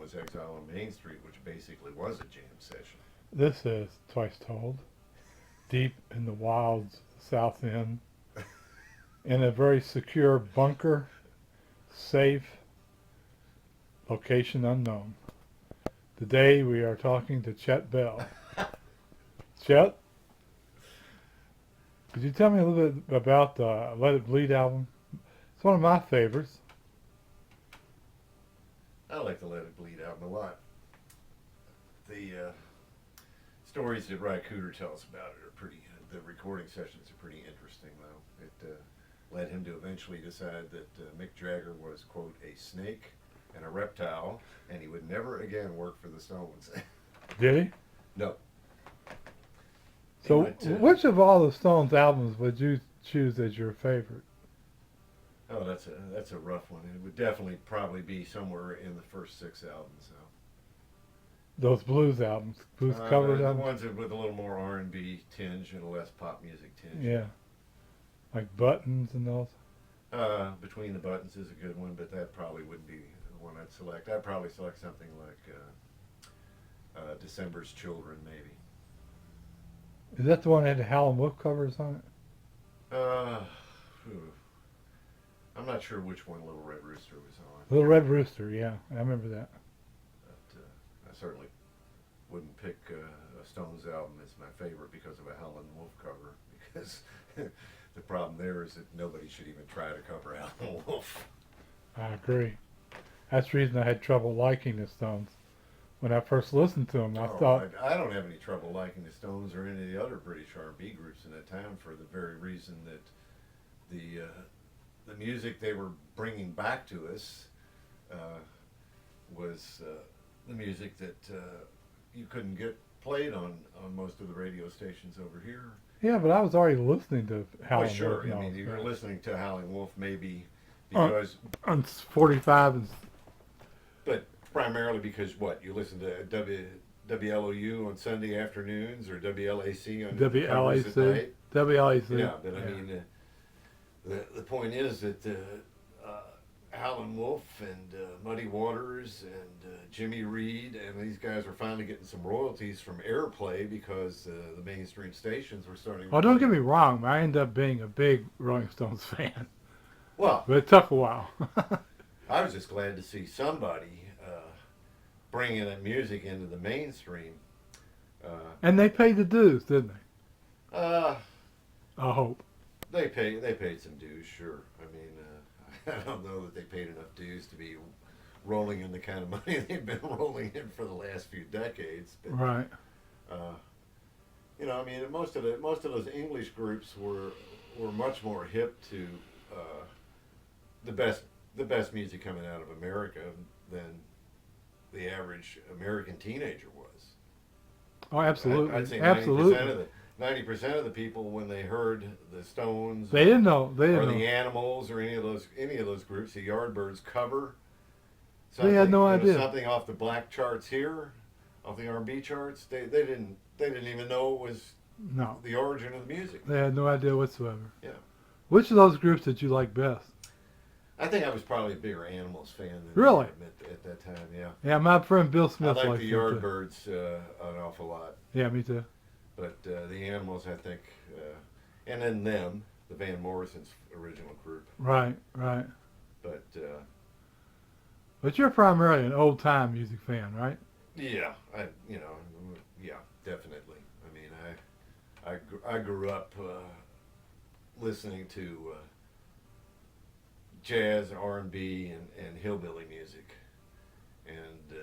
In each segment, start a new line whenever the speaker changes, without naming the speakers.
was Exile on Main Street, which basically was a jam session.
This is Twice Told, deep in the wilds of the South End, in a very secure bunker, safe, location unknown. Today we are talking to Chet Bell. Chet, could you tell me a little bit about the Let It Bleed album? It's one of my favorites.
I like the Let It Bleed album a lot. The stories that Ry Cooder tells about it are pretty. The recording sessions are pretty interesting, though. It led him to eventually decide that Mick Jagger was, quote, a snake and a reptile, and he would never again work for the Stones.
Did he?
No.
So,
But,
which of all the Stones albums would you choose as your favorite?
oh, that's a rough one. It would definitely probably be somewhere in the first 6 albums. So.
Those blues albums, blues covers
the
albums.
ones with a little more R&B tinge and a less pop music tinge.
Yeah, like Buttons and those.
Between the Buttons is a good one, but that probably wouldn't be the one I'd select. I'd probably select something like December's Children, maybe.
Is that the one that had the Howlin' Wolf covers on it?
Phew. I'm not sure which one Little Red Rooster was on.
Little Red Rooster, yeah, I remember that.
But I certainly wouldn't pick a Stones album as my favorite because of a Howlin' Wolf cover, because the problem there is that nobody should even try to cover Howlin' Wolf.
I agree. That's the reason I had trouble liking the Stones. When I first listened to them, I thought...
I don't have any trouble liking the Stones or any of the other British R&B groups in that time for the very reason that the music they were bringing back to us was the music that you couldn't get played on most of the radio stations over here.
Yeah, but I was already listening to Howlin'
Well, sure.
Wolf.
I mean, you were listening to Howlin' Wolf maybe because...
On 45 and...
But primarily because what? You listen to WLOU on Sunday afternoons or WLAC on covers at night?
WLAC.
Yeah, but I mean, the point is that Howlin' Wolf and Muddy Waters and Jimmy Reed and these guys were finally getting some royalties from airplay because the mainstream stations were starting.
Well, don't get me wrong. I ended up being a big Rolling Stones fan.
Well,
But it took a while.
I was just glad to see somebody bringing that music into the mainstream.
And they paid the dues, didn't they?
Uh,
I hope.
They paid some dues, sure. I mean, I don't know that they paid enough dues to be rolling in the kind of money they've been rolling in for the last few decades. But,
Right.
You know, I mean, most of those English groups were much more hip to the best music coming out of America than the average American teenager was.
Oh, absolutely.
I'd say
Absolutely.
90% of the people when they heard the Stones,
They didn't know. They
or
didn't
the
know.
Animals, or any of those groups, the Yardbirds cover.
They had no idea.
Something off the black charts here, off the R&B charts. They didn't even know it was
No.
the origin of the music.
They had no idea whatsoever.
Yeah.
Which of those groups did you like best?
I think I was probably a bigger Animals fan than
Really?
them at that time. Yeah.
Yeah, my friend Bill
I
Smith
like
liked
the
them, too.
Yardbirds an awful lot,
Yeah, me too.
but the Animals, I think, and then them, the Van Morrison's original group.
Right, right.
But
But you're primarily an old time music fan, right?
yeah, yeah, definitely. I mean, I grew up listening to jazz, R&B, and hillbilly music, and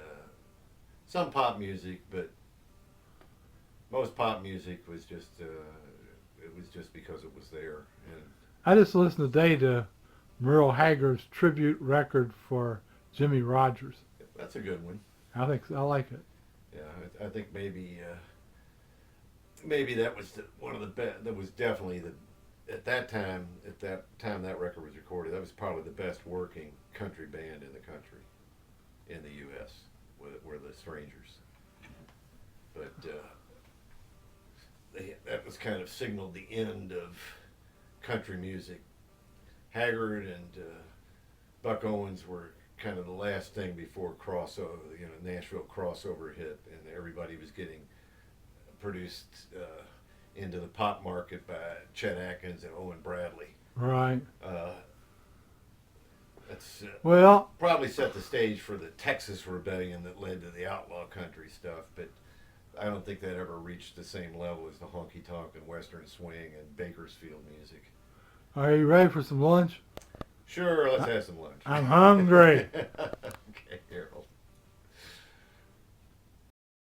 some pop music, but most pop music was just it was just because it was there. And
I just listened today to Merle Haggard's tribute record for Jimmy Rogers.
that's a good one.
I like it.
Yeah, I think maybe that was one of the best. That was definitely at that time that record was recorded. That was probably the best working country band in the country, in the U.S. were the Strangers. But that was kind of signaled the end of country music. Haggard and Buck Owens were kind of the last thing before crossover, Nashville crossover hit, and everybody was getting produced into the pop market by Chet Atkins and Owen Bradley.
Right.
That's
Well,
probably set the stage for the Texas rebellion that led to the outlaw country stuff, but I don't think that ever reached the same level as the honky tonk and western swing and Bakersfield music.
are you ready for some lunch?
Sure, let's have some lunch.
I'm hungry.
Okay, here.